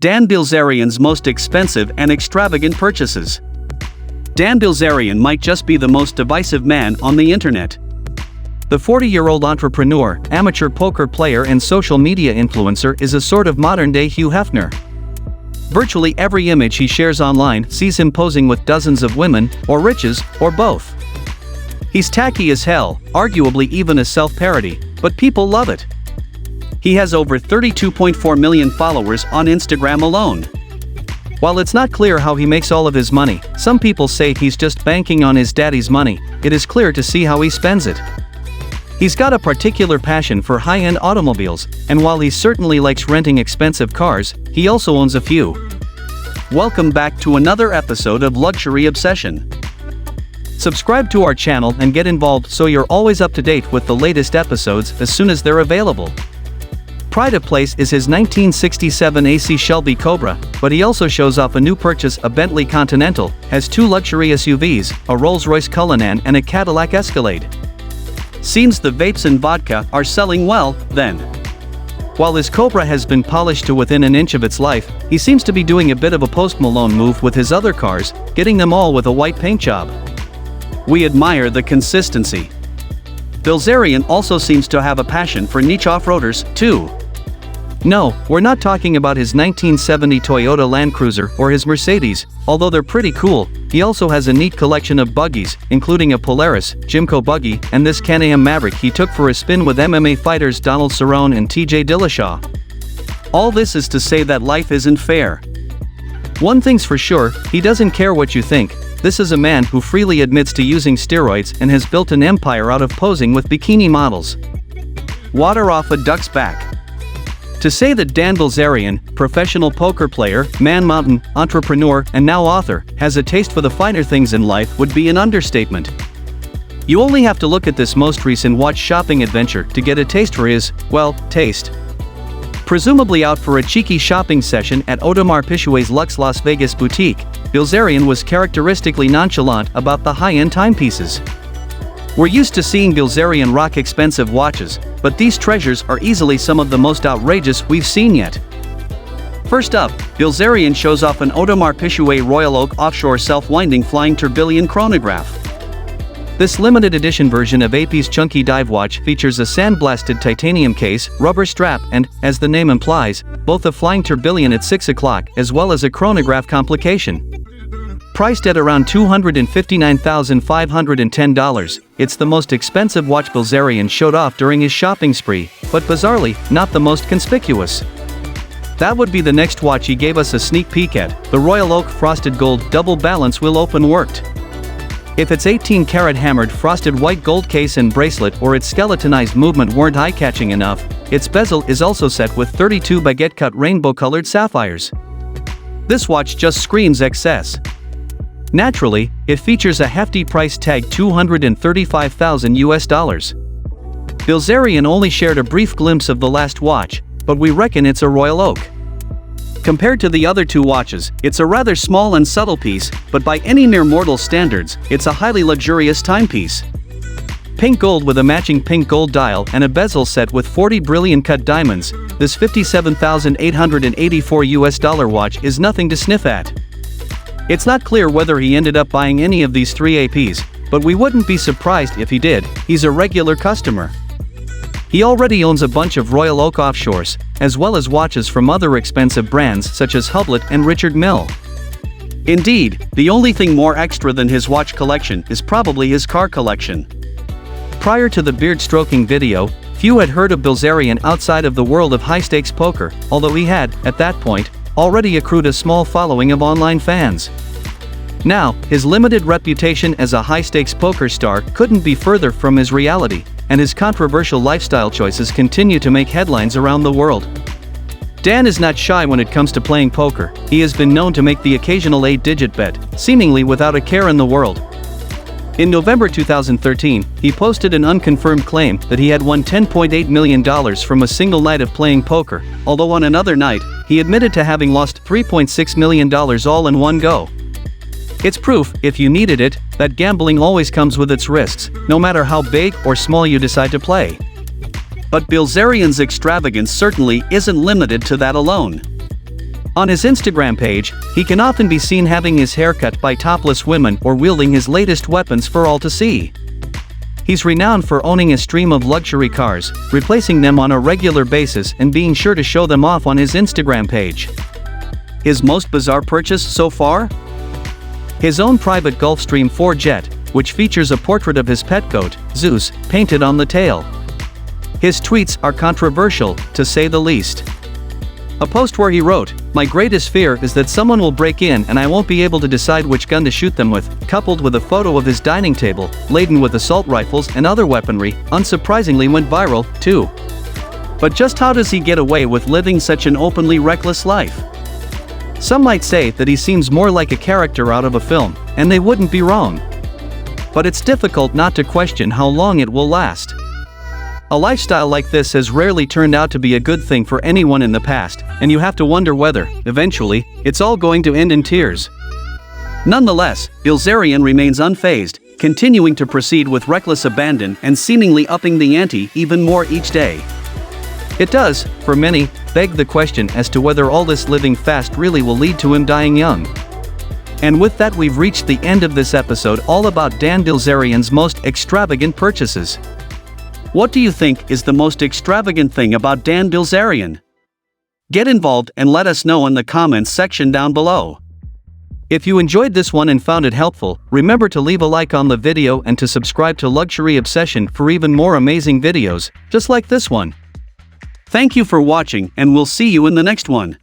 Dan Bilzerian's most expensive and extravagant purchases. Dan Bilzerian might just be the most divisive man on the internet. The 40-year-old entrepreneur, amateur poker player and social media influencer is a sort of modern-day Hugh Hefner. Virtually every image he shares online sees him posing with dozens of women, or riches, or both. He's tacky as hell, arguably even a self-parody, but people love it. He has over 32.4 million followers on Instagram alone. While it's not clear how he makes all of his money, some people say he's just banking on his daddy's money. It is clear to see how he spends it. He's got a particular passion for high-end automobiles, and while he certainly likes renting expensive cars, he also owns a few. Welcome back to another episode of Luxury Obsession. Subscribe to our channel and get involved so you're always up to date with the latest episodes as soon as they're available. Pride of place is his 1967 AC Shelby Cobra, but he also shows off a new purchase, a Bentley Continental, has two luxury SUVs, a Rolls-Royce Cullinan and a Cadillac Escalade. Seems the vapes and vodka are selling well, then. While his Cobra has been polished to within an inch of its life, he seems to be doing a bit of a Post Malone move with his other cars, getting them all with a white paint job. We admire the consistency. Bilzerian also seems to have a passion for niche off-roaders, too. No, we're not talking about his 1970 Toyota Land Cruiser or his Mercedes, although they're pretty cool. He also has a neat collection of buggies, including a Polaris, 𝐥𝐤𝐬 buggy, and this Can-Am Maverick he took for a spin with MMA fighters Donald Cerrone and TJ Dillashaw. All this is to say that life isn't fair. One thing's for sure, he doesn't care what you think. This is a man who freely admits to using steroids and has built an empire out of posing with bikini models. Water off a duck's back. To say that Dan Bilzerian, professional poker player, man mountain, entrepreneur, and now author, has a taste for the finer things in life would be an understatement. You only have to look at this most recent watch shopping adventure to get a taste for his, well, taste. Presumably out for a cheeky shopping session at Audemars Piguet's Luxe Las Vegas boutique, Bilzerian was characteristically nonchalant about the high-end timepieces. We're used to seeing Bilzerian rock expensive watches, but these treasures are easily some of the most outrageous we've seen yet. First up, Bilzerian shows off an Audemars Piguet Royal Oak offshore self-winding flying tourbillon chronograph. This limited edition version of AP's chunky dive watch features a sandblasted titanium case, rubber strap and, as the name implies, both a flying tourbillon at 6 o'clock as well as a chronograph complication. Priced at around $259,510, it's the most expensive watch Bilzerian showed off during his shopping spree, but bizarrely, not the most conspicuous. That would be the next watch he gave us a sneak peek at, the Royal Oak Frosted Gold Double Balance Will Open Worked. If its 18-karat hammered frosted white gold case and bracelet or its skeletonized movement weren't eye-catching enough, its bezel is also set with 32 baguette-cut rainbow-colored sapphires. This watch just screams excess. Naturally, it features a hefty price tag $235,000. Bilzerian only shared a brief glimpse of the last watch, but we reckon it's a Royal Oak. Compared to the other two watches, it's a rather small and subtle piece, but by any mere mortal standards, it's a highly luxurious timepiece. Pink gold with a matching pink gold dial and a bezel set with 40 brilliant cut diamonds, this $57,884 watch is nothing to sniff at. It's not clear whether he ended up buying any of these three APs, but we wouldn't be surprised if he did. He's a regular customer. He already owns a bunch of Royal Oak offshores, as well as watches from other expensive brands such as Hublot and Richard Mille. Indeed, the only thing more extra than his watch collection is probably his car collection. Prior to the beard-stroking video, few had heard of Bilzerian outside of the world of high-stakes poker, although he had, at that point, already accrued a small following of online fans. Now, his limited reputation as a high-stakes poker star couldn't be further from his reality, and his controversial lifestyle choices continue to make headlines around the world. Dan is not shy when it comes to playing poker. He has been known to make the occasional 8-digit bet, seemingly without a care in the world. In November 2013, he posted an unconfirmed claim that he had won $10.8 million from a single night of playing poker, although on another night, he admitted to having lost $3.6 million all in one go. It's proof, if you needed it, that gambling always comes with its risks, no matter how big or small you decide to play. But Bilzerian's extravagance certainly isn't limited to that alone. On his Instagram page, he can often be seen having his hair cut by topless women or wielding his latest weapons for all to see. He's renowned for owning a stream of luxury cars, replacing them on a regular basis and being sure to show them off on his Instagram page. His most bizarre purchase so far? His own private Gulfstream 4 jet, which features a portrait of his pet goat, Zeus, painted on the tail. His tweets are controversial, to say the least. A post where he wrote, "My greatest fear is that someone will break in and I won't be able to decide which gun to shoot them with," coupled with a photo of his dining table, laden with assault rifles and other weaponry, unsurprisingly went viral, too. But just how does he get away with living such an openly reckless life? Some might say that he seems more like a character out of a film, and they wouldn't be wrong. But it's difficult not to question how long it will last. A lifestyle like this has rarely turned out to be a good thing for anyone in the past, and you have to wonder whether, eventually, it's all going to end in tears. Nonetheless, Bilzerian remains unfazed, continuing to proceed with reckless abandon and seemingly upping the ante even more each day. It does, for many, beg the question as to whether all this living fast really will lead to him dying young. And with that, we've reached the end of this episode all about Dan Bilzerian's most extravagant purchases. What do you think is the most extravagant thing about Dan Bilzerian? Get involved and let us know in the comments section down below. If you enjoyed this one and found it helpful, remember to leave a like on the video and to subscribe to Luxury Obsession for even more amazing videos, just like this one. Thank you for watching and we'll see you in the next one.